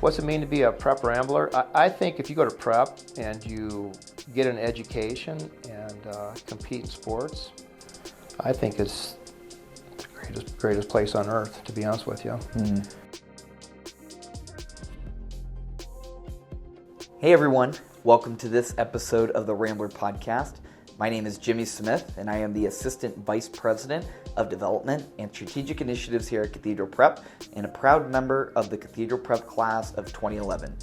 What's it mean to be a prep rambler? I think if you go to prep and you get an education and compete in sports, I think it's the greatest place on earth, to be honest with you. Hey everyone, welcome to this episode of the Rambler podcast. My name is Jimmy Smith and I am the Assistant Vice President of Development and Strategic Initiatives here at Cathedral Prep and a proud member of the Cathedral Prep class of 2011.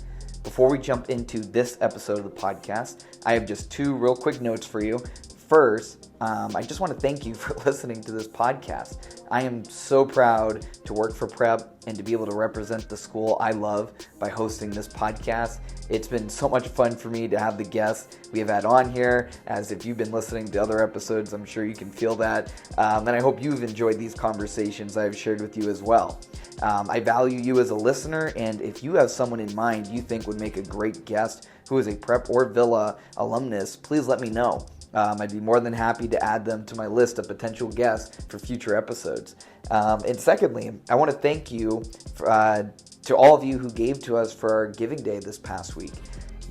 Before we jump into this episode of the podcast, I have just two real quick notes for you. First, I just want to thank you for listening to this podcast. I am so proud to work for Prep and to be able to represent the school I love by hosting this podcast. It's been so much fun for me to have the guests we have had on here. As if you've been listening to other episodes, I'm sure you can feel that. And I hope you've enjoyed these conversations I've shared with you as well. I value you as a listener, and if you have someone in mind you think would make a great guest who is a Prep or Villa alumnus, please let me know. I'd be more than happy to add them to my list of potential guests for future episodes. And secondly, I want to thank you to all of you who gave to us for our Giving Day this past week.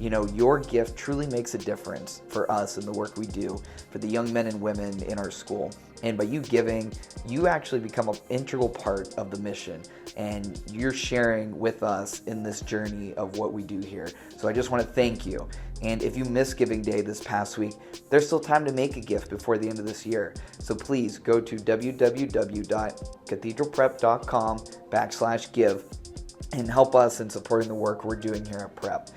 You know, your gift truly makes a difference for us in the work we do for the young men and women in our school. And by you giving, you actually become an integral part of the mission, and you're sharing with us in this journey of what we do here. So I just want to thank you. And if you missed Giving Day this past week, there's still time to make a gift before the end of this year. So please go to www.cathedralprep.com/give and help us in supporting the work we're doing here at Prep.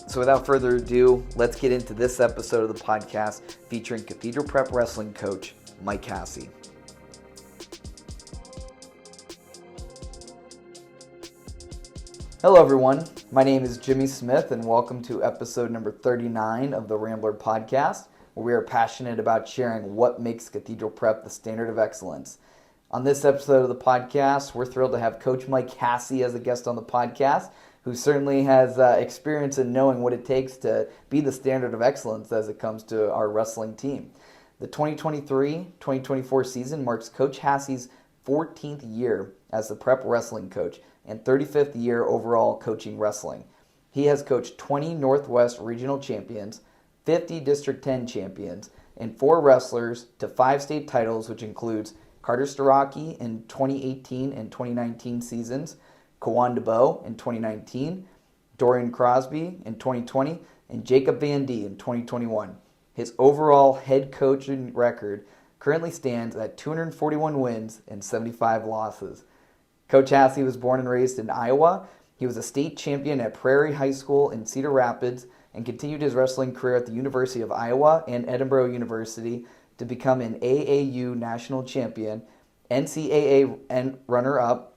So without further ado, let's get into this episode of the podcast featuring Cathedral Prep wrestling coach Mike Hahesy. Hello everyone, my name is Jimmy Smith and welcome to episode number 39 of the Rambler podcast, where we are passionate about sharing what makes Cathedral Prep the standard of excellence. On this episode of the podcast, we're thrilled to have Coach Mike Hahesy as a guest on the podcast, who certainly has experience in knowing what it takes to be the standard of excellence as it comes to our wrestling team. The 2023-2024 season marks Coach Hahesy's 14th year as the Prep wrestling coach and 35th year overall coaching wrestling. He has coached 20 Northwest Regional Champions, 50 District 10 Champions, and 4 wrestlers to 5 state titles, which includes Carter Starocki in 2018 and 2019 seasons, Kawan DeBow in 2019, Dorian Crosby in 2020, and Jacob Van D in 2021. His overall head coaching record currently stands at 241 wins and 75 losses. Coach Hahesy was born and raised in Iowa. He was a state champion at Prairie High School in Cedar Rapids and continued his wrestling career at the University of Iowa and Edinboro University to become an AAU national champion, NCAA runner-up,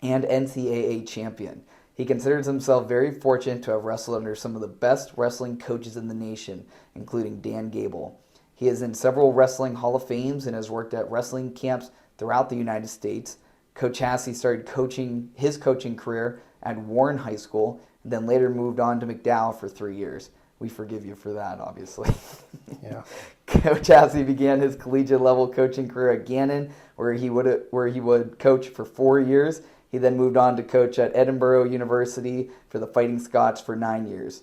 and NCAA champion. He considers himself very fortunate to have wrestled under some of the best wrestling coaches in the nation, including Dan Gable. He is in several wrestling Hall of Fames and has worked at wrestling camps throughout the United States. Coach Hahesy started his coaching career at Warren High School, and then later moved on to McDowell for 3 years. We forgive you for that, obviously. Yeah. Coach Hahesy began his collegiate level coaching career at Gannon, where he would coach for 4 years. He then moved on to coach at Edinboro University for the Fighting Scots for 9 years.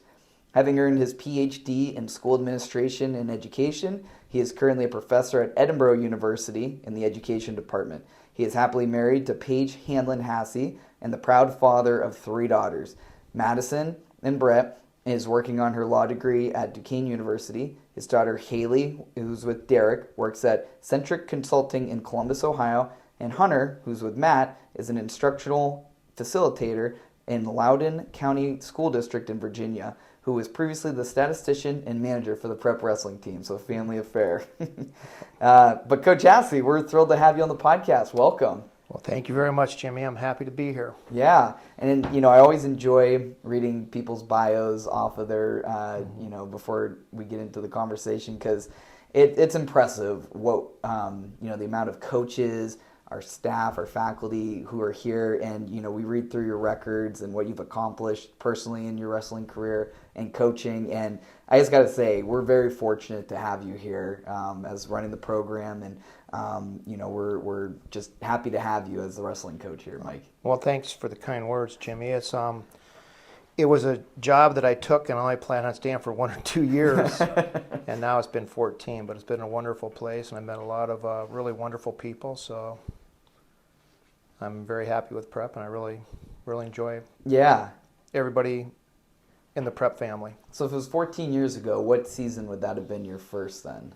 Having earned his PhD in school administration and education, he is currently a professor at Edinboro University in the education department. He is happily married to Paige Hanlon Hahesy and the proud father of 3 daughters. Madison and Brett is working on her law degree at Duquesne University. His daughter Haley, who's with Derek, works at Centric Consulting in Columbus, Ohio. And Hunter, who's with Matt, is an instructional facilitator in Loudoun County School District in Virginia, who was previously the statistician and manager for the Prep wrestling team, so family affair. But Coach Hahesy, we're thrilled to have you on the podcast. Welcome. Well, thank you very much, Jimmy. I'm happy to be here. Yeah, and I always enjoy reading people's bios off of their, before we get into the conversation, because it's impressive what, the amount of coaches, our staff, our faculty who are here, and we read through your records and what you've accomplished personally in your wrestling career and coaching. And I just got to say, we're very fortunate to have you here as running the program, and we're just happy to have you as the wrestling coach here, Mike. Well, thanks for the kind words, Jimmy. It's it was a job that I took and I only planned on staying for 1 or 2 years, and now it's been 14. But it's been a wonderful place, and I've met a lot of really wonderful people. So I'm very happy with prep, and I really enjoy everybody in the prep family. So if it was 14 years ago, what season would that have been your first then?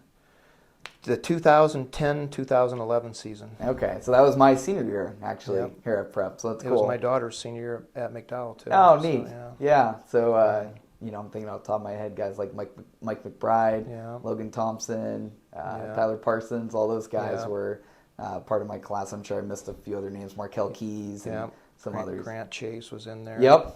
The 2010-2011 season. Okay, so that was my senior year, actually, here at prep, so that's cool. It was my daughter's senior year at McDowell, too. Oh, neat. So, yeah, so, you know, I'm thinking off the top of my head, guys like Mike McBride, Logan Thompson, Tyler Parsons, all those guys were part of my class. I'm sure I missed a few other names, Markel Keys and some others. Grant Chase was in there. Yep.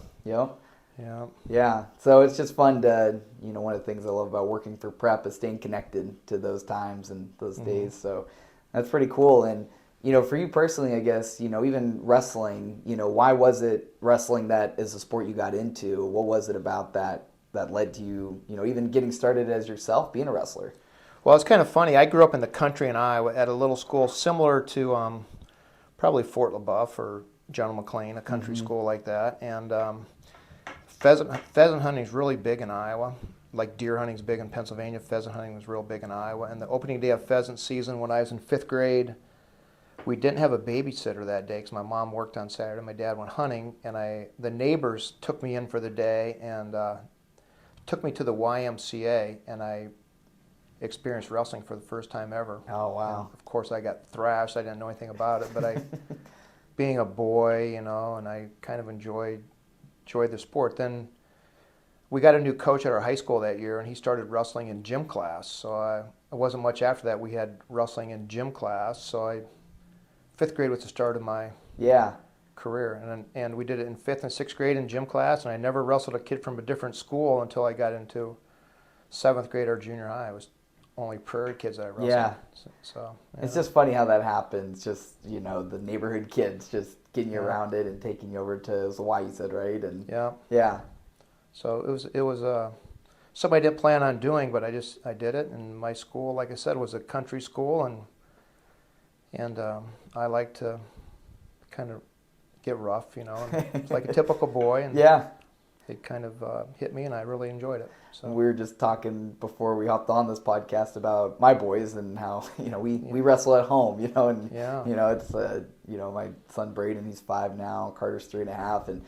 Yeah. So it's just fun to, you know, one of the things I love about working for prep is staying connected to those times and those days. So that's pretty cool. And, you know, for you personally, I guess, you know, even wrestling, you know, why was it wrestling that is a sport you got into? What was it about that led to you, you know, even getting started as yourself being a wrestler? Well, it's kind of funny. I grew up in the country in Iowa at a little school similar to probably Fort LaBeouf or General McLean, a country school like that. And pheasant hunting is really big in Iowa. Like deer hunting is big in Pennsylvania, pheasant hunting was real big in Iowa. And the opening day of pheasant season when I was in 5th grade, we didn't have a babysitter that day because my mom worked on Saturday. My dad went hunting, and the neighbors took me in for the day and took me to the YMCA, and I experienced wrestling for the first time ever. Oh, wow. And of course, I got thrashed. I didn't know anything about it, but being a boy, you know, and I kind of enjoyed the sport. Then we got a new coach at our high school that year, and he started wrestling in gym class. So it wasn't much after that we had wrestling in gym class. So 5th grade was the start of my career, and we did it in 5th and 6th grade in gym class. And I never wrestled a kid from a different school until I got into 7th grade or junior high. It was only prairie kids that I wrestled. Yeah. So it's just funny how that happens. Just, you know, the neighborhood kids just getting you around it and taking you over to Hawaii, you said, right? And so it was something I didn't plan on doing, but I did it. And my school, like I said, was a country school, and I like to kind of get rough, you know, and it's like a typical boy. And it kind of hit me, and I really enjoyed it. So we were just talking before we hopped on this podcast about my boys and how, you know, we wrestle at home, you know, and you know, it's you know, my son Braden, he's 5 now, Carter's 3.5, and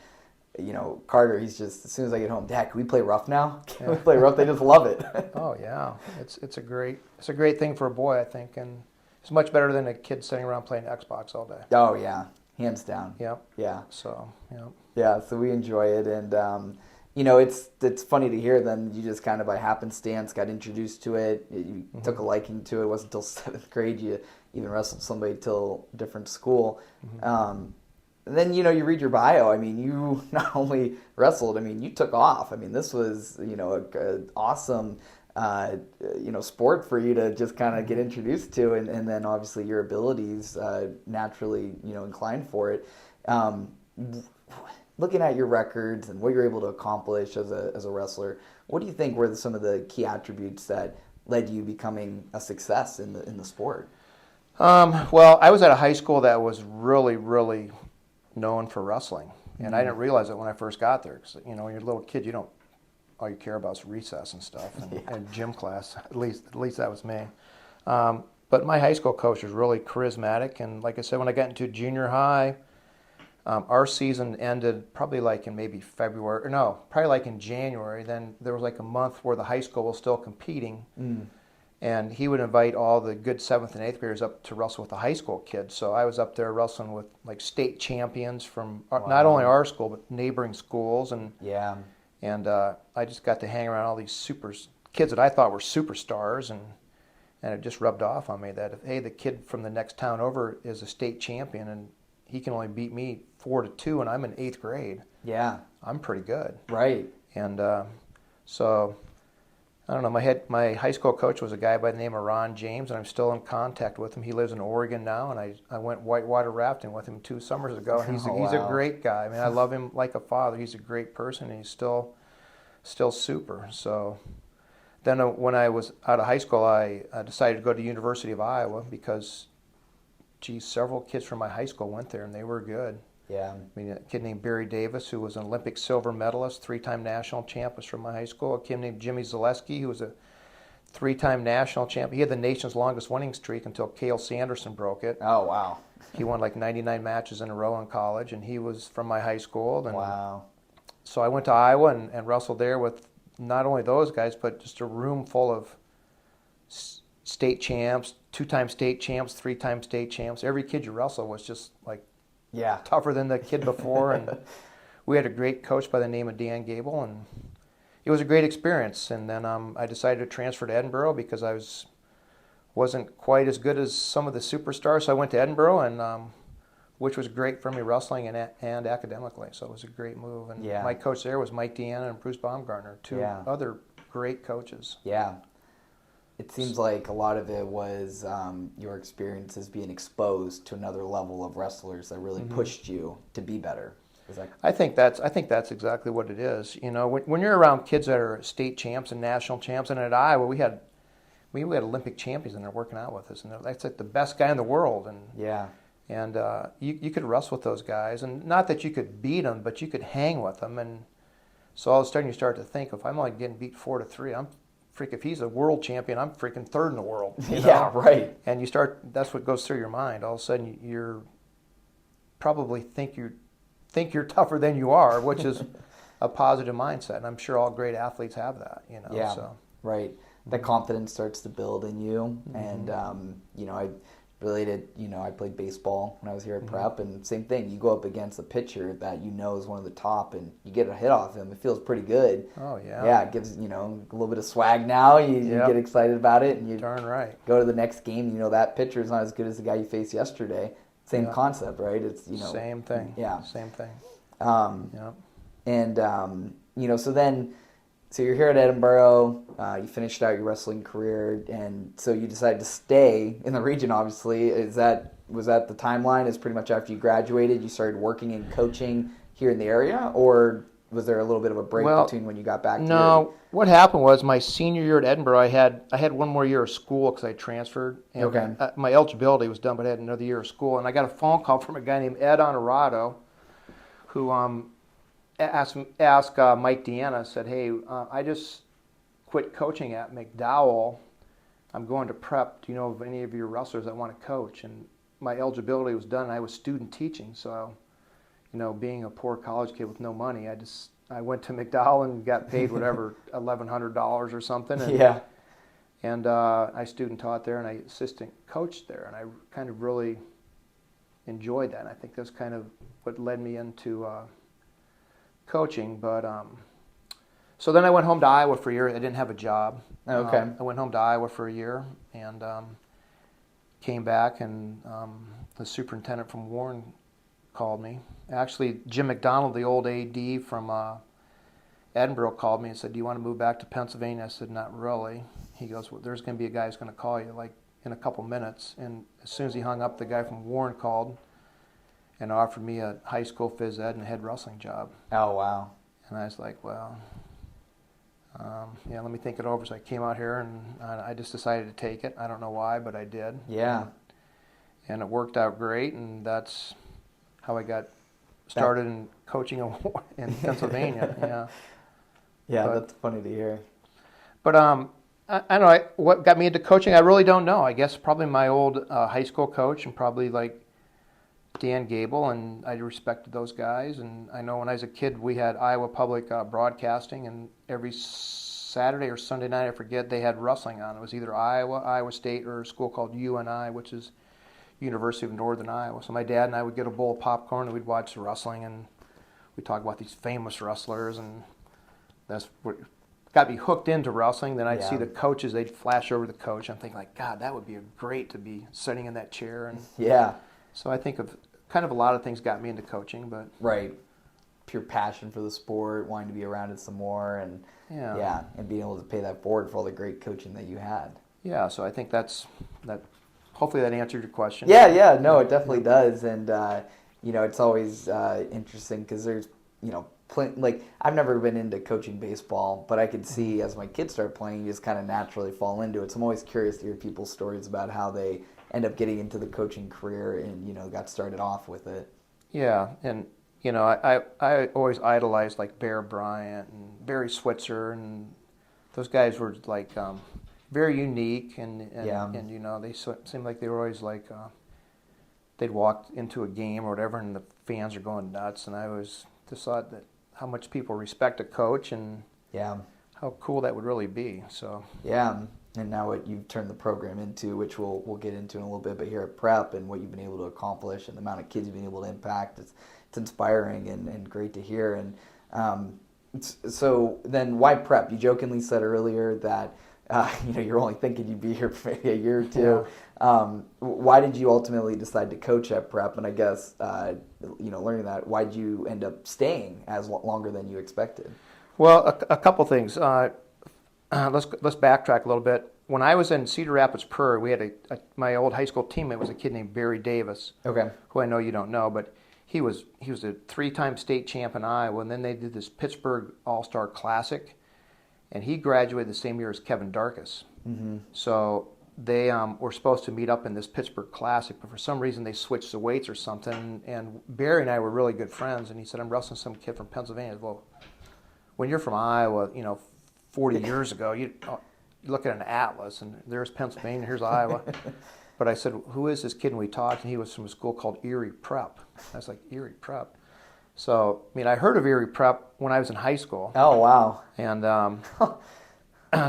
you know, Carter, he's just, as soon as I get home, Dad, can we play rough now? Can we play rough? They just love it. Oh yeah, it's a great thing for a boy, I think, and it's much better than a kid sitting around playing Xbox all day. Oh yeah, hands down. Yep. Yeah. So so we enjoy it, and you know, it's funny to hear then you just kind of by happenstance got introduced to it. You took a liking to it. It wasn't until 7th grade you even wrestled somebody till a different school. And then, you know, you read your bio. I mean, you not only wrestled, I mean, you took off. I mean, this was, you know, an awesome, you know, sport for you to just kind of get introduced to. And then obviously your abilities naturally, you know, inclined for it. Looking at your records and what you're able to accomplish as a wrestler, what do you think were some of the key attributes that led you becoming a success in the sport? Well, I was at a high school that was really, really known for wrestling, and I didn't realize it when I first got there. Because, you know, when you're a little kid, all you care about is recess and stuff, and gym class. At least that was me. But my high school coach was really charismatic, and like I said, when I got into junior high, our season ended probably like in maybe February, or no, probably like in January. Then there was like a month where the high school was still competing, and he would invite all the good 7th and 8th graders up to wrestle with the high school kids. So I was up there wrestling with like state champions from not only our school but neighboring schools, and I just got to hang around all these kids that I thought were superstars, and it just rubbed off on me that hey, the kid from the next town over is a state champion, and he can only beat me 4-2, and I'm in 8th grade. Yeah, I'm pretty good. Right. And so I don't know. My high school coach was a guy by the name of Ron James, and I'm still in contact with him. He lives in Oregon now, and I went whitewater rafting with him 2 summers ago. And he's a great guy. I mean, I love him like a father. He's a great person, and he's still super. So then when I was out of high school, I decided to go to the University of Iowa because, several kids from my high school went there, and they were good. Yeah. I mean, a kid named Barry Davis, who was an Olympic silver medalist, 3-time national champ, was from my high school. A kid named Jimmy Zaleski, who was a 3-time national champ. He had the nation's longest winning streak until Cale Sanderson broke it. Oh, wow. He won like 99 matches in a row in college, and he was from my high school. And Wow. so I went to Iowa and wrestled there with not only those guys, but just a room full of state champs, 2-time state champs, 3-time state champs. Every kid you wrestle was just like tougher than the kid before. And we had a great coach by the name of Dan Gable, and it was a great experience. And then I decided to transfer to Edinburgh because I wasn't quite as good as some of the superstars. So I went to Edinburgh, and which was great for me wrestling and academically. So it was a great move. And my coach there was Mike Deanna and Bruce Baumgartner, two other great coaches. Yeah. It seems like a lot of it was your experiences being exposed to another level of wrestlers that really pushed you to be better. I think that's exactly what it is. You know, when you're around kids that are state champs and national champs, and at Iowa we had Olympic champions and they're working out with us, and that's like the best guy in the world. And you could wrestle with those guys, and not that you could beat them, but you could hang with them. And so all of a sudden you start to think, if I'm like getting beat 4-3, if he's a world champion, I'm freaking third in the world. You know? Yeah, right. And that's what goes through your mind. All of a sudden you're probably think you're tougher than you are, which is a positive mindset. And I'm sure all great athletes have that, you know. Yeah, so. right. The confidence starts to build in you. And, you know, I related, you know, I played baseball when I was here at prep, and same thing. You go up against a pitcher that you know is one of the top, and you get a hit off him. It feels pretty good. Oh, yeah. Yeah, it gives, you know, a little bit of swag now. You get excited about it, and you darn right. Go to the next game. You know, that pitcher is not as good as the guy you faced yesterday. Same concept, right? It's, you know. Same thing. Yeah. Same thing. And, you know, so you're here at Edinburgh, you finished out your wrestling career, and so you decided to stay in the region, obviously. Was that the timeline? Is pretty much after you graduated, you started working and coaching here in the area, or was there a little bit of a break between when you got back to No, what happened was my senior year at Edinburgh, I had one more year of school because I transferred. And my eligibility was done, but I had another year of school, and I got a phone call from a guy named Ed Honorado, who asked Mike Deanna, said, hey, I just quit coaching at McDowell. I'm going to prep. Do you know of any of your wrestlers that want to coach? And my eligibility was done, and I was student teaching. So, you know, being a poor college kid with no money, I went to McDowell and got paid whatever, $1,100 or something. And, and I student taught there, and I assistant coached there. And I kind of really enjoyed that. And I think that's kind of what led me into coaching. But so then I went home to Iowa for a year. I didn't have a job. I went home to Iowa for a year and came back, and the superintendent from Warren called me. Actually, Jim McDonald, the old AD from Edinburgh, called me and said, do you want to move back to Pennsylvania? I said, not really. He goes, well, there's going to be a guy who's going to call you like in a couple minutes. And as soon as he hung up, the guy from Warren called and offered me a high school phys ed and a head wrestling job. Oh, wow. And I was like, well, let me think it over. So I came out here, and I just decided to take it. I don't know why, but I did. Yeah. And it worked out great, and that's how I got started in coaching in Pennsylvania. Yeah, that's funny to hear. But I don't know what got me into coaching. I really don't know. I guess probably my old high school coach, and probably like Dan Gable, and I respected those guys. And I know when I was a kid, we had Iowa Public Broadcasting, and every Saturday or Sunday night, I forget, they had wrestling on. It was either Iowa State, or a school called UNI, which is University of Northern Iowa. So my dad and I would get a bowl of popcorn, and we'd watch the wrestling, and we'd talk about these famous wrestlers, and that's what got me hooked into wrestling. Then I'd see the coaches, they'd flash over the coach. I'm thinking like, God, that would be great to be sitting in that chair. And so I think of kind of a lot of things got me into coaching, but pure passion for the sport, wanting to be around it some more, and and being able to pay that forward for all the great coaching that you had. Yeah, so I think that. Hopefully that answered your question. Yeah, no, it definitely does, and you know, it's always interesting because there's, you know, like I've never been into coaching baseball, but I could see as my kids start playing, you just kind of naturally fall into it. So I'm always curious to hear people's stories about how they end up getting into the coaching career and, you know, got started off with it. Yeah, and I always idolized like Bear Bryant and Barry Switzer, and those guys were like very unique, and they seemed like they were always like they'd walk into a game or whatever, and the fans are going nuts, and I always just thought that how much people respect a coach and how cool that would really be. So and now what you've turned the program into, which we'll get into in a little bit, but here at Prep and what you've been able to accomplish and the amount of kids you've been able to impact, it's inspiring and great to hear. And so then why Prep? You jokingly said earlier that you're only thinking you'd be here for maybe a year or two. Yeah. Why did you ultimately decide to coach at Prep? And I guess learning that, why did you end up staying as longer than you expected? Well, a couple things. Let's backtrack a little bit. When I was in Cedar Rapids Prairie, we had my old high school teammate was a kid named Barry Davis. Okay. Who I know you don't know, but he was a 3-time state champ in Iowa, and then they did this Pittsburgh All-Star Classic, and he graduated the same year as Kevin Darkus. Mm-hmm. So they were supposed to meet up in this Pittsburgh Classic, but for some reason they switched the weights or something, and Barry and I were really good friends, and he said, I'm wrestling some kid from Pennsylvania. I said, well, when you're from Iowa, 40 years ago, you look at an atlas, and there's Pennsylvania, here's Iowa. But I said, who is this kid? And we talked, and he was from a school called Erie Prep. I was like, Erie Prep? So, I heard of Erie Prep when I was in high school. Oh, wow. And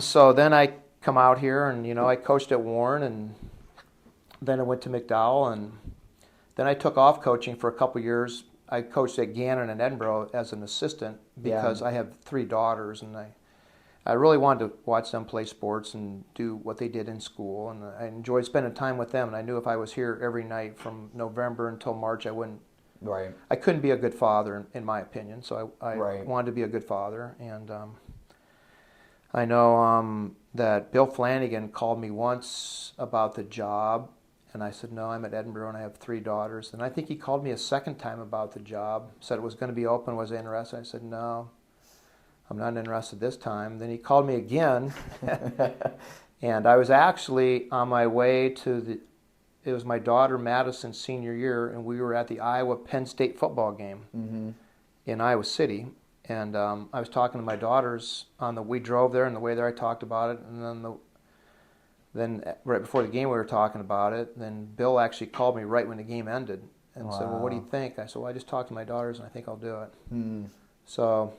so then I come out here, and, I coached at Warren, and then I went to McDowell, and then I took off coaching for a couple years. I coached at Gannon and Edinburgh as an assistant because I have 3 daughters, and I really wanted to watch them play sports and do what they did in school, and I enjoyed spending time with them. And I knew if I was here every night from November until March, I wouldn't. Right. I couldn't be a good father, in my opinion. So I wanted to be a good father, and I know that Bill Flanagan called me once about the job, and I said no, I'm at Edinburgh and I have 3 daughters. And I think he called me a second time about the job, said it was going to be open, was I interested? I said no. I'm not interested this time. Then he called me again, and I was actually on my way it was my daughter Madison's senior year, and we were at the Iowa-Penn State football game in Iowa City, and I was talking to my daughters we drove there, and the way there I talked about it, and then right before the game we were talking about it, then Bill actually called me right when the game ended and said, well, what do you think? I said, well, I just talked to my daughters, and I think I'll do it. So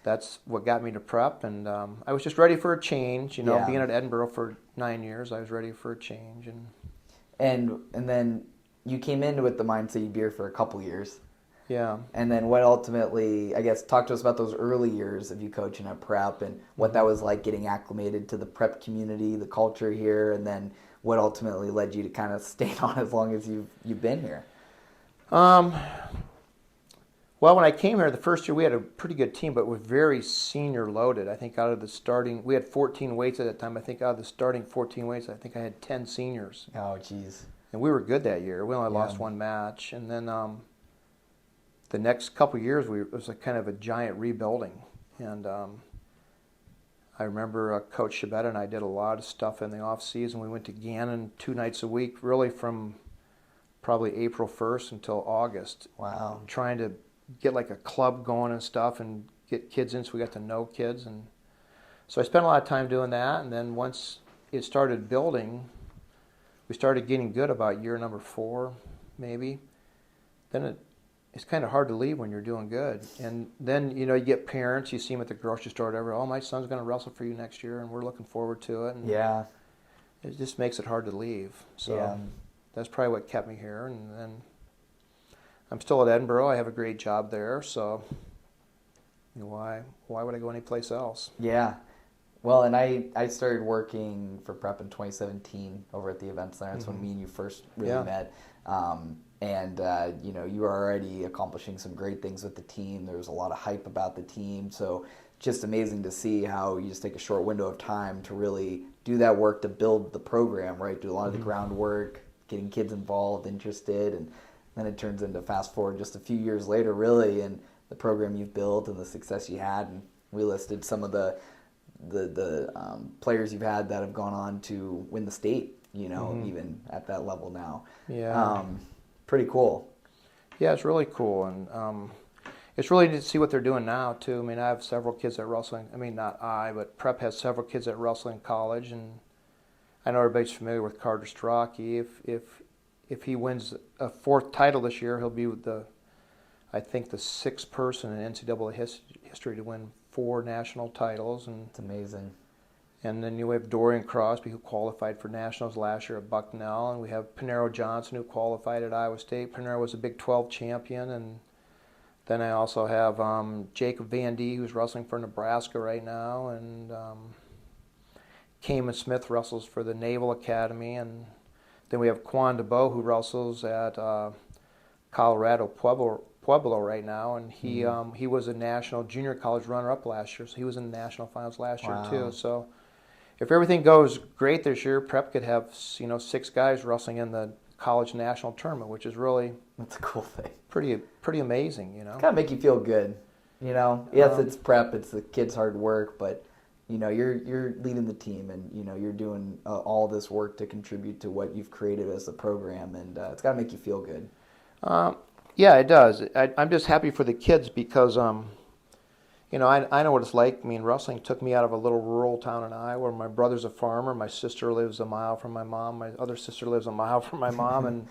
that's what got me to Prep, and I was just ready for a change. Being at Edinburgh for 9 years, I was ready for a change. And then you came in with the mindset you'd be here for a couple years. Yeah. And then what ultimately, I guess, talk to us about those early years of you coaching at Prep and what that was like getting acclimated to the Prep community, the culture here, and then what ultimately led you to kind of stay on as long as you've been here. Well, when I came here the first year, we had a pretty good team, but we're very senior loaded. I think out of the starting, we had 14 weights at that time. I think out of the starting 14 weights, I think I had 10 seniors. Oh, jeez. And we were good that year. We only lost 1 match. And then the next couple of years, it was kind of a giant rebuilding. And I remember Coach Shabetta and I did a lot of stuff in the off season. We went to Gannon 2 nights a week, really from probably April 1st until August. Wow. Trying to get like a club going and stuff and get kids in so we got to know kids. And so I spent a lot of time doing that. And then once it started building, we started getting good about year number 4, maybe. Then it's kind of hard to leave when you're doing good. And then, you get parents, you see them at the grocery store or whatever, oh, my son's going to wrestle for you next year, and we're looking forward to it. And it just makes it hard to leave. So that's probably what kept me here. And then I'm still at Edinburgh. I have a great job there, so why would I go anyplace else? Yeah. Well, and I started working for Prep in 2017 over at the Event Center. That's when me and you first really met. You were already accomplishing some great things with the team. There was a lot of hype about the team. So just amazing to see how you just take a short window of time to really do that work to build the program, right? Do a lot of the groundwork, getting kids involved, interested, and then it turns into fast forward just a few years later, really, and the program you've built and the success you had. And we listed some of the players you've had that have gone on to win the state, even at that level now. Yeah. Pretty cool. Yeah, it's really cool, and it's really neat to see what they're doing now too. I mean, I have several kids at wrestling. I mean, not I, but Prep has several kids at wrestling college, and I know everybody's familiar with Carter Strachey. If he wins a 4th title this year, he'll be I think the 6th person in NCAA history to win 4 national titles, and It's amazing. And then you have Dorian Crosby, who qualified for nationals last year at Bucknell, and we have Panero Johnson, who qualified at Iowa State. Panero was a Big 12 champion, and then I also have Jacob Van D, who's wrestling for Nebraska right now, and Kamen Smith wrestles for the Naval Academy, and then we have Quan DeBow, who wrestles at Colorado Pueblo right now, and he was a national junior college runner-up last year, so he was in the national finals last year too. So if everything goes great this year, Prep could have 6 guys wrestling in the college national tournament, which is really That's a cool thing. pretty amazing, Kind of make you feel good, Yes, it's Prep, it's the kids' hard work, but you're leading the team, and you're doing all this work to contribute to what you've created as a program, and it's got to make you feel good. Yeah, it does. I'm just happy for the kids because, I know what it's like. I mean, wrestling took me out of a little rural town in Iowa where my brother's a farmer. My sister lives a mile from my mom. My other sister lives a mile from my mom, and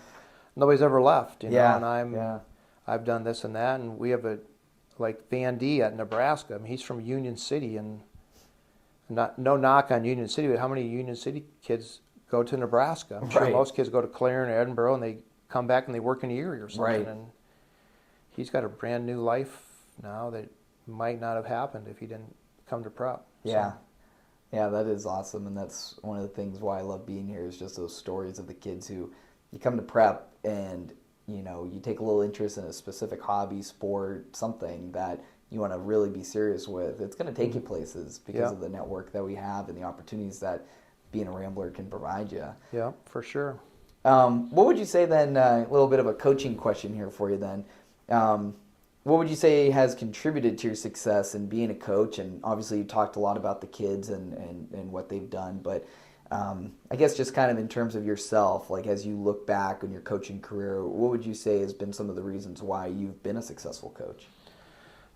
nobody's ever left. And I've done this and that, and we have like Van D at Nebraska. I mean, he's from Union City, and no knock on Union City, but how many Union City kids go to Nebraska? I'm sure most kids go to Clare and Edinburgh, and they come back and they work in Erie or something. Right. And he's got a brand new life now that might not have happened if he didn't come to Prep. Yeah. Yeah, that is awesome, and that's one of the things why I love being here is just those stories of the kids who you come to Prep and you take a little interest in a specific hobby, sport, something that you want to really be serious with. It's going to take you places because of the network that we have and the opportunities that being a Rambler can provide you. Yeah, for sure. What would you say then, a little bit of a coaching question here for you then, what would you say has contributed to your success in being a coach? And obviously you talked a lot about the kids and what they've done, but I guess just kind of in terms of yourself, like as you look back on your coaching career, what would you say has been some of the reasons why you've been a successful coach?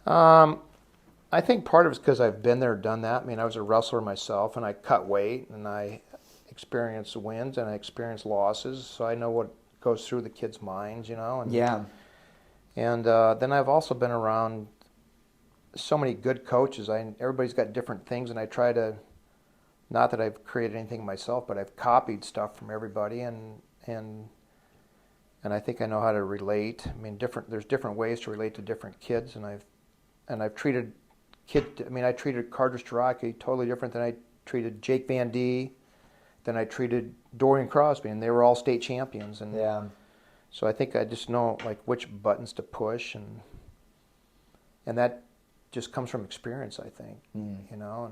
I think part of it's because I've been there, done that. I mean, I was a wrestler myself, and I cut weight, and I experienced wins, and I experienced losses, so I know what goes through the kids' minds, And, And then I've also been around so many good coaches. Everybody's got different things, and I try to, not that I've created anything myself, but I've copied stuff from everybody, and I think I know how to relate. I mean, there's different ways to relate to different kids, and I've treated I treated Carter Strachey totally different than I treated Jake Van D, than I treated Dorian Crosby, and they were all state champions. And so I think I just know like which buttons to push, and that just comes from experience, I think. And I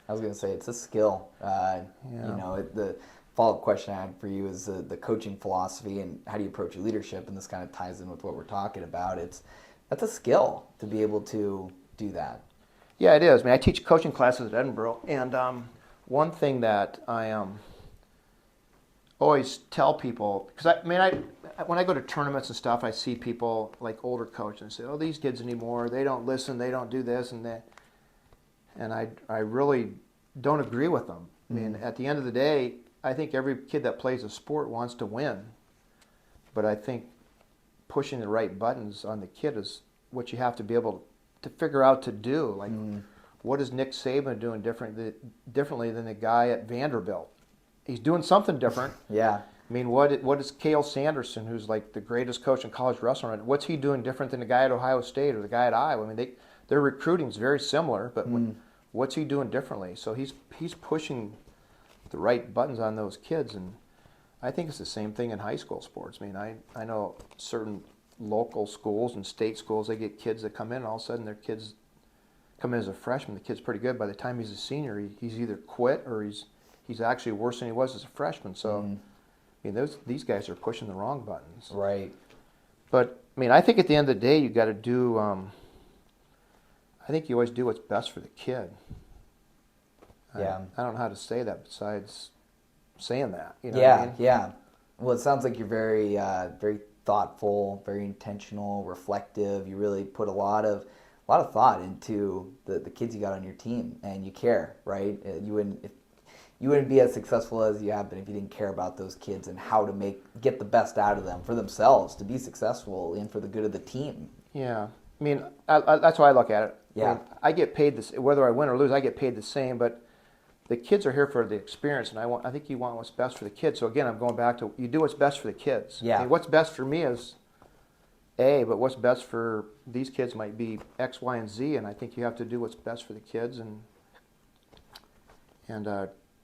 was going to say it's a skill. The follow-up question I had for you is the coaching philosophy and how do you approach your leadership, and this kind of ties in with what we're talking about. That's a skill to be able to do that. Yeah, it is. I mean, I teach coaching classes at Edinburgh, and one thing that I always tell people, because when I go to tournaments and stuff, I see people like older coaches and say, "Oh, these kids anymore, they don't listen, they don't do this and that," and I really don't agree with them. I mean, at the end of the day, I think every kid that plays a sport wants to win, but I think pushing the right buttons on the kid is what you have to be able to figure out to do. Like, what is Nick Saban doing differently than the guy at Vanderbilt? He's doing something different. Yeah. I mean, what is Cale Sanderson, who's like the greatest coach in college wrestling, what's he doing different than the guy at Ohio State or the guy at Iowa? I mean, their recruiting is very similar, but what's he doing differently? So he's pushing the right buttons on those kids, and I think it's the same thing in high school sports. I mean, I know certain local schools and state schools, they get kids that come in, and all of a sudden their kids come in as a freshman, the kid's pretty good. By the time he's a senior, he's either quit or he's actually worse than he was as a freshman. So, I mean, these guys are pushing the wrong buttons. Right. But, I mean, I think at the end of the day, you got to do, I think you always do what's best for the kid. Yeah. I don't know how to say that besides saying that. Yeah, yeah. Well, it sounds like you're very thoughtful, very intentional, reflective. You really put a lot of thought into the kids you got on your team, and you care, right? You wouldn't be as successful as you have been if you didn't care about those kids and how to get the best out of them for themselves to be successful and for the good of the team. Yeah. I mean, that's how I look at it. Yeah. I mean, I get paid this, whether I win or lose, I get paid the same, but the kids are here for the experience, and I think you want what's best for the kids. So again, I'm going back to, you do what's best for the kids. Yeah. I mean, what's best for me is A, but what's best for these kids might be X, Y, and Z, and I think you have to do what's best for the kids and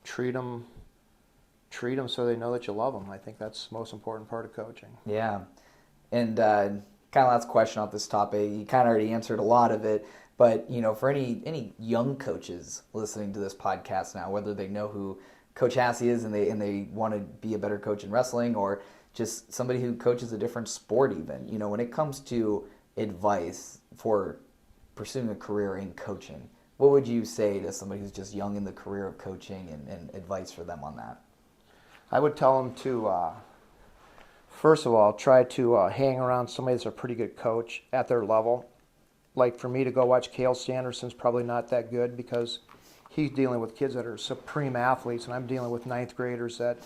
treat them so they know that you love them. I think that's the most important part of coaching. Yeah. And kind of last question off this topic, you kind of already answered a lot of it, but for any young coaches listening to this podcast now, whether they know who Coach Hahesy is and they want to be a better coach in wrestling, or just somebody who coaches a different sport even, when it comes to advice for pursuing a career in coaching, what would you say to somebody who's just young in the career of coaching and advice for them on that? I would tell them to, first of all, try to hang around somebody that's a pretty good coach at their level. Like for me to go watch Cale Sanderson's probably not that good because he's dealing with kids that are supreme athletes, and I'm dealing with ninth graders that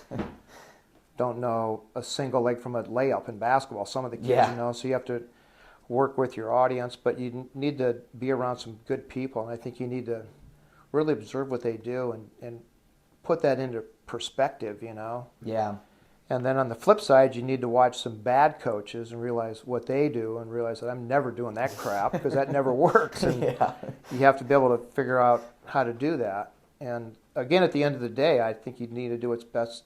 don't know a single leg from a layup in basketball. Some of the kids, so you have to work with your audience, but you need to be around some good people, and I think you need to really observe what they do and put that into perspective, Yeah. And then on the flip side, you need to watch some bad coaches and realize what they do and realize that I'm never doing that crap because that never works. And you have to be able to figure out how to do that. And again, at the end of the day, I think you need to do what's best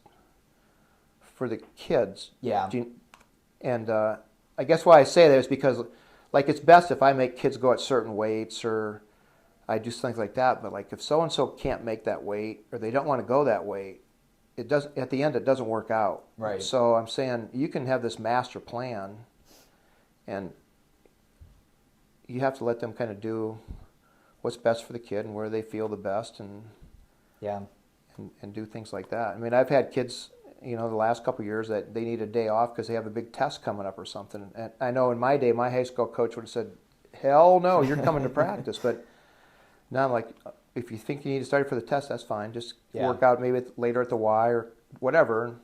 for the kids. Yeah. And I guess why I say that is because, like, it's best if I make kids go at certain weights or I do things like that. But like, if so and so can't make that weight or they don't want to go that weight, it does. At the end, it doesn't work out. Right. So I'm saying you can have this master plan, and you have to let them kind of do what's best for the kid and where they feel the best, and do things like that. I mean, I've had kids, the last couple of years that they need a day off because they have a big test coming up or something. And I know in my day, my high school coach would have said, "Hell no, you're coming to practice." But now I'm like, if you think you need to study for the test, that's fine. Just work out maybe later at the Y or whatever.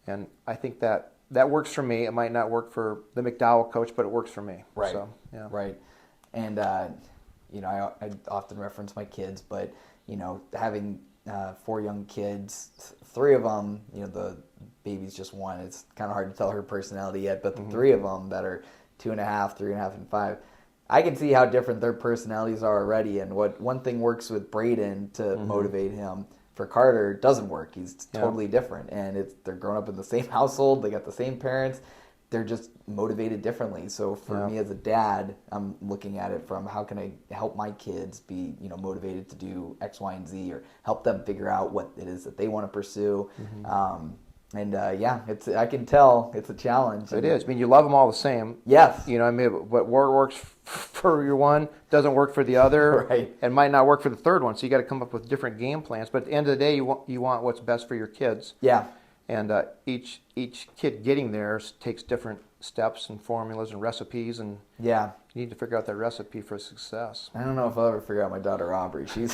And I think that works for me. It might not work for the McDowell coach, but it works for me. Right. So, yeah. Right. And I often reference my kids, but having 4 young kids, 3 of them, the baby's just 1. It's kind of hard to tell her personality yet, but the 3 of them that are 2.5, 3.5, and 5, I can see how different their personalities are already. And what one thing works with Braden to motivate him, for Carter doesn't work. He's totally different, and they're growing up in the same household. They got the same parents. They're just motivated differently. So for me as a dad, I'm looking at it from how can I help my kids be motivated to do X, Y, and Z, or help them figure out what it is that they want to pursue. I can tell it's a challenge. It is. I mean, you love them all the same. Yes. What works for your one doesn't work for the other, right? And might not work for the third one. So you got to come up with different game plans. But at the end of the day, you want what's best for your kids. Yeah. And each kid getting there takes different steps and formulas and recipes, and you need to figure out that recipe for success. I don't know if I'll ever figure out my daughter Aubrey. She's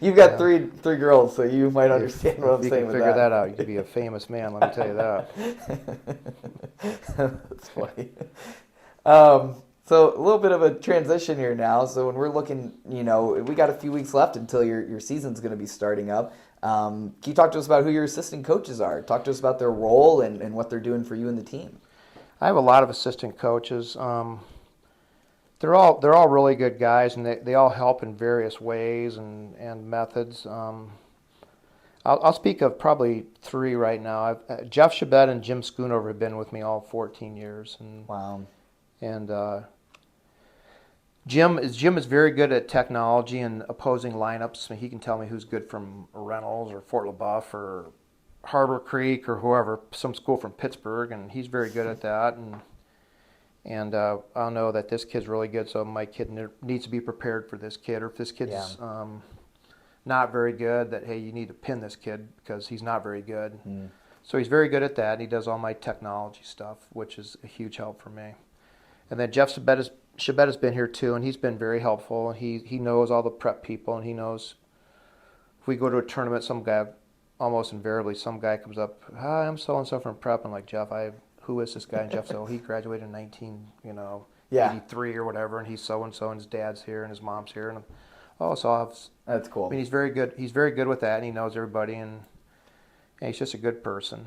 you've got three girls, so you might understand what I'm saying with that. You can figure that out. You could be a famous man, let me tell you that. That's funny. So a little bit of a transition here now. So when we're looking, we got a few weeks left until your season's going to be starting up. Can you talk to us about who your assistant coaches are? Talk to us about their role and what they're doing for you and the team. I have a lot of assistant coaches. They're all really good guys, and they all help in various ways and methods. I'll speak of probably 3 right now. Jeff Chabet and Jim Schoonover have been with me all 14 years. And, wow. And Jim is very good at technology and opposing lineups. I mean, he can tell me who's good from Reynolds or Fort LaBeouf or Harbor Creek or whoever, some school from Pittsburgh, and he's very good at that. And I'll know that this kid's really good, so my kid needs to be prepared for this kid. Or if this kid's not very good, that, hey, you need to pin this kid because he's not very good. So he's very good at that. And he does all my technology stuff, which is a huge help for me. And then Jeff Shabetta's been here too, and he's been very helpful. He knows all the prep people, and he knows if we go to a tournament, almost invariably, some guy comes up, "Hi, I'm so-and-so from prep." I'm like, "Jeff, who is this guy?" And Jeff said, "Oh, he graduated in 1983 or whatever, and he's so-and-so, and his dad's here, and his mom's here." And That's cool. I mean, he's very good. He's very good with that, and he knows everybody, and he's just a good person.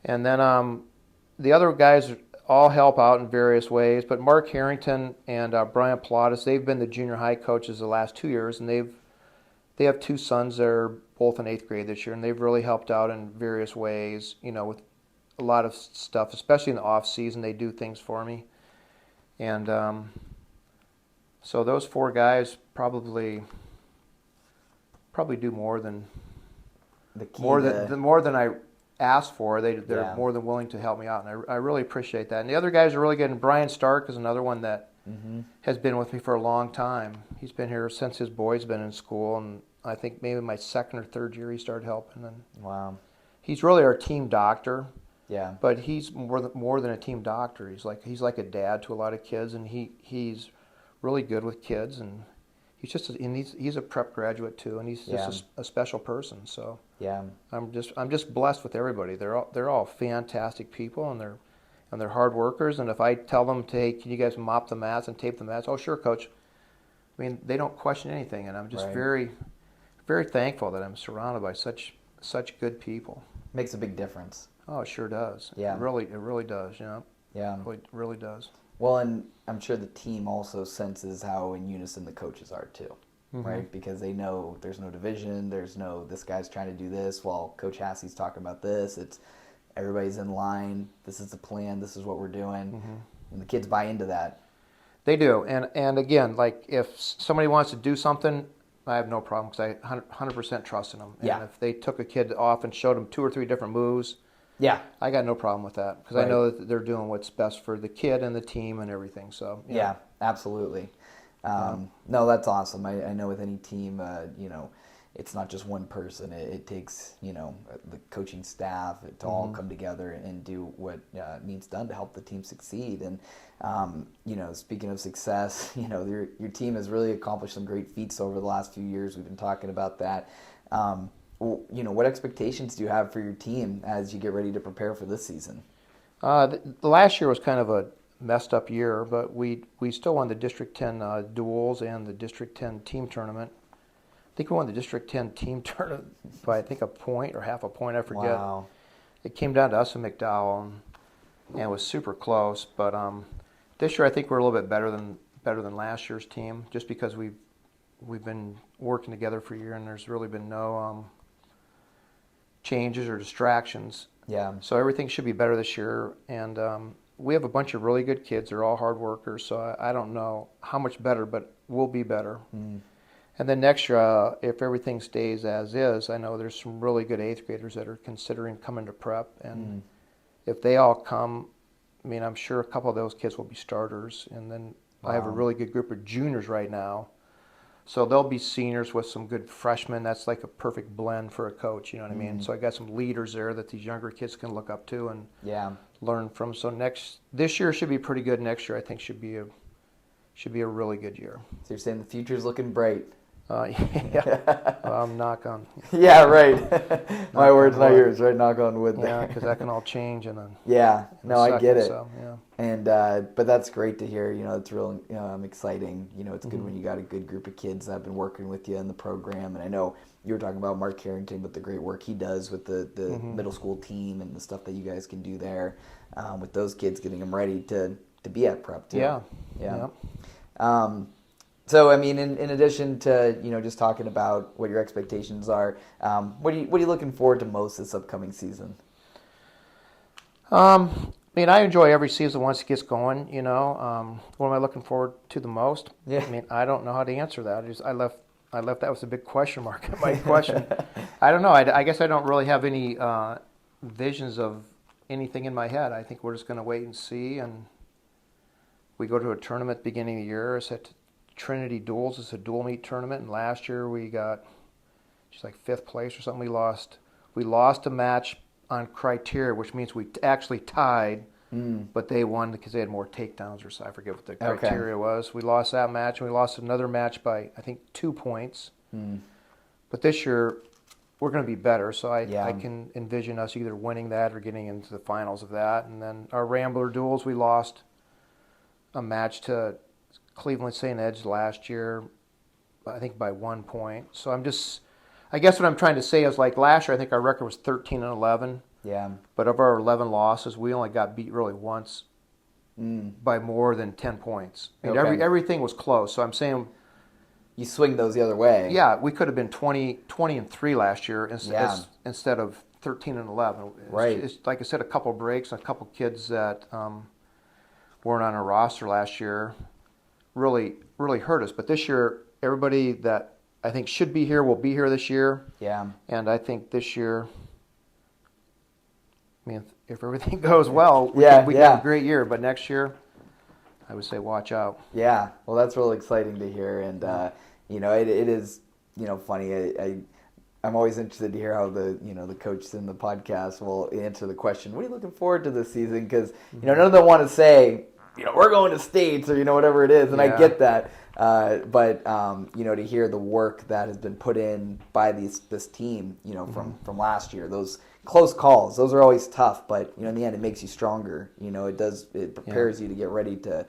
And then the other guys all help out in various ways, but Mark Harrington and Brian Pilatus, they've been the junior high coaches the last 2 years, and they have two sons that are both in 8th grade this year, and they've really helped out in various ways, with a lot of stuff, especially in the off season. They do things for me. And so those 4 guys probably do more than I asked for. They're more than willing to help me out, and I really appreciate that. And the other guys are really good. And Brian Stark is another one that has been with me for a long time. He's been here since his boy's been in school, and I think maybe my 2nd or 3rd year he started helping. And wow, he's really our team doctor. Yeah, but he's more than a team doctor. He's like a dad to a lot of kids, and he's really good with kids, and he's a prep graduate too, and he's just a special person. So yeah, I'm just blessed with everybody. They're all fantastic people, and they're hard workers. And if I tell them, "Hey, can you guys mop the mats and tape the mats?" "Oh, sure, coach." I mean, they don't question anything, and I'm just very, very thankful that I'm surrounded by such good people. Makes a big difference. Oh, it sure does. Yeah. It really does, Yeah. It really does. Well, and I'm sure the team also senses how in unison the coaches are too, right? Because they know there's no division, there's no this guy's trying to do this while Coach Hassey's talking about this. It's everybody's in line. This is the plan. This is what we're doing. And the kids buy into that. They do. And again, like if somebody wants to do something, I have no problem because I 100% trust in them. And if they took a kid off and showed them 2 or 3 different moves, I got no problem with that because I know that they're doing what's best for the kid and the team and everything. So yeah absolutely. No, that's awesome. I know with any team, it's not just one person. It takes the coaching staff to all come together and do what needs done to help the team succeed. And speaking of success, your team has really accomplished some great feats over the last few years. We've been talking about that. What expectations do you have for your team as you get ready to prepare for this season? The last year was kind of a messed up year, but we still won the District 10 duels and the District 10 team tournament. I think we won the District 10 team tournament by a point or half a point, I forget. Wow. It came down to us and McDowell, and it was super close. But this year I think we're a little bit better than last year's team, just because we've been working together for a year, and there's really been no changes or distractions. Yeah. So everything should be better this year, and we have a bunch of really good kids. They're all hard workers, so I don't know how much better, but we'll be better. And then next year, if everything stays as is, I know there's some really good 8th graders that are considering coming to prep, and if they all come, I mean, I'm sure a couple of those kids will be starters, and then I have a really good group of juniors right now. So they'll be seniors with some good freshmen. That's like a perfect blend for a coach, you know what I mean? So I got some leaders there that these younger kids can look up to and learn from. So this year should be pretty good. Next year I think should be a really good year. So you're saying the future's looking bright. Knock on. Yeah, right. My words, not yours, right? Knock on wood there. Yeah, because that can all change in I get it. So, yeah. And but that's great to hear. It's real exciting. It's good when you got a good group of kids that have been working with you in the program. And I know you were talking about Mark Harrington with the great work he does with the middle school team and the stuff that you guys can do there with those kids, getting them ready to be at prep too. Yeah. So, I mean, in addition to, just talking about what your expectations are, what are you looking forward to most this upcoming season? I mean, I enjoy every season once it gets going, What am I looking forward to the most? Yeah. I mean, I don't know how to answer that. I left that was a big question mark in my question. I don't know. I guess I don't really have any visions of anything in my head. I think we're just going to wait and see. And we go to a tournament beginning of the year. It's at Trinity Duels. It's a dual meet tournament. And last year we got just like 5th place or something. We lost a match on criteria, which means we actually tied, but they won because they had more takedowns or so. I forget what the criteria was. We lost that match, and we lost another match by, I think, 2 points. But this year, we're going to be better, so I can envision us either winning that or getting into the finals of that. And then our Rambler duels, we lost a match to Cleveland St. Ed's last year, I think by 1 point. So I guess what I'm trying to say is, like last year, I think our record was 13-11. Yeah. But of our 11 losses, we only got beat really once by more than 10 points. I mean, everything was close. So I'm saying, you swing those the other way. yeah, we could have been 20-3 last year instead of 13-11. Right. It's, like I said, a couple breaks, a couple kids that weren't on our roster last year really hurt us. But this year, everybody that I think should be here will be here this year. Yeah. And I think this year, I mean, if everything goes well, we can have a great year. But next year, I would say watch out. Yeah. Well, that's really exciting to hear. And, it is, funny. I'm always interested to hear how the coaches in the podcast will answer the question, what are you looking forward to this season? Because, none of them want to say, we're going to states or, whatever it is. And I get that. But to hear the work that has been put in by this team, from last year, those close calls, those are always tough, but in the end it makes you stronger. It prepares you to get ready to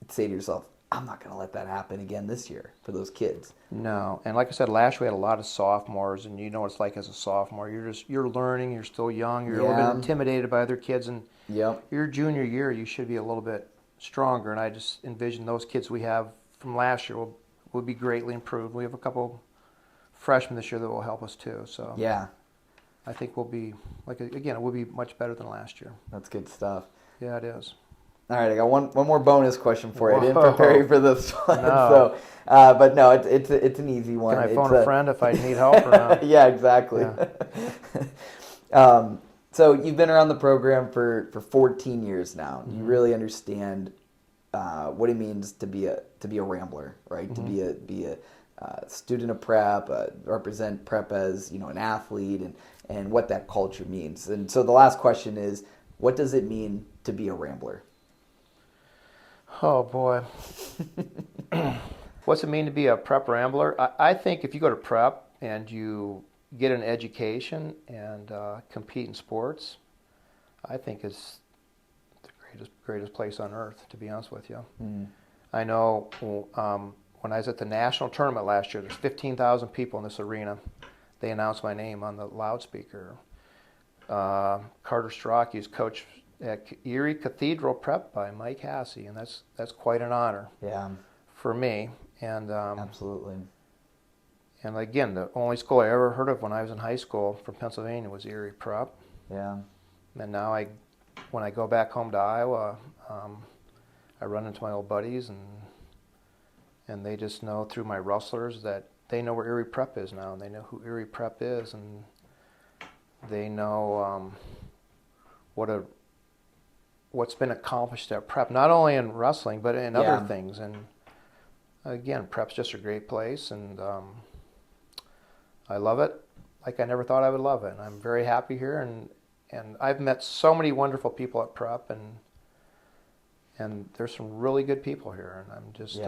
say to yourself, I'm not going to let that happen again this year for those kids. No, and like I said, last year we had a lot of sophomores, and you know what it's like as a sophomore. You're learning, you're still young, you're a little bit intimidated by other kids, and your junior year you should be a little bit stronger. And I just envision those kids we have from last year will be greatly improved. We have a couple freshmen this year that will help us too. So I think we'll be it will be much better than last year. That's good stuff. Yeah, it is. All right, I got one more bonus question for you. I didn't prepare you for this one, no. But no, it's an easy one. Can I phone a friend if I need help or not? Yeah, exactly. Yeah. So you've been around the program for 14 years now. You really understand what it means to be a Rambler, right? To be a student of prep, represent prep as an athlete, and what that culture means. And so the last question is, what does it mean to be a Rambler? Oh boy, what's it mean to be a prep Rambler? I think if you go to prep and you get an education and compete in sports, I think it's the greatest place on earth, to be honest with you. I know when I was at the national tournament last year, there's 15,000 people in this arena. They announced my name on the loudspeaker. Carter Strachey is coach at Erie Cathedral Prep by Mike Hahesy, and that's quite an honor for me. And absolutely. And again, the only school I ever heard of when I was in high school from Pennsylvania was Erie Prep. Yeah. And now when I go back home to Iowa, I run into my old buddies, and they just know through my rustlers that they know where Erie Prep is now, and they know who Erie Prep is, and they know what's been accomplished at prep, not only in wrestling but in other things. And again, prep's just a great place, and I love it like I never thought I would love it. And I'm very happy here, and I've met so many wonderful people at prep, and there's some really good people here, and I'm just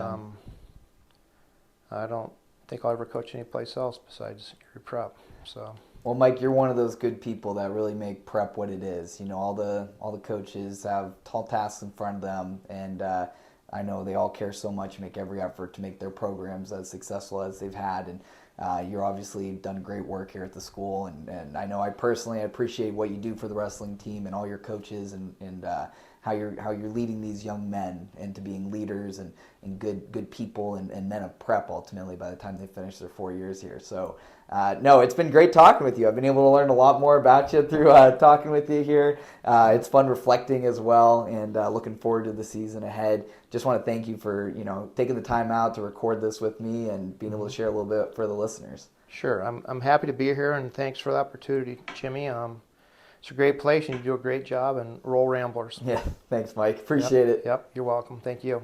I don't think I'll ever coach anyplace else besides Erie Prep. So. Well, Mike, you're one of those good people that really make prep what it is. All the coaches have tall tasks in front of them, and I know they all care so much, make every effort to make their programs as successful as they've had. And you're obviously done great work here at the school, and I know I personally appreciate what you do for the wrestling team and all your coaches, and how you're leading these young men into being leaders and good people and men of prep ultimately by the time they finish their 4 years here. So no, it's been great talking with you. I've been able to learn a lot more about you through talking with you here. It's fun reflecting as well, and looking forward to the season ahead. Just want to thank you for taking the time out to record this with me and being able to share a little bit for the listeners. Sure, I'm happy to be here, and thanks for the opportunity, Jimmy. It's a great place, and you do a great job, and roll Ramblers. Yeah, thanks, Mike. Appreciate it. Yep, you're welcome. Thank you.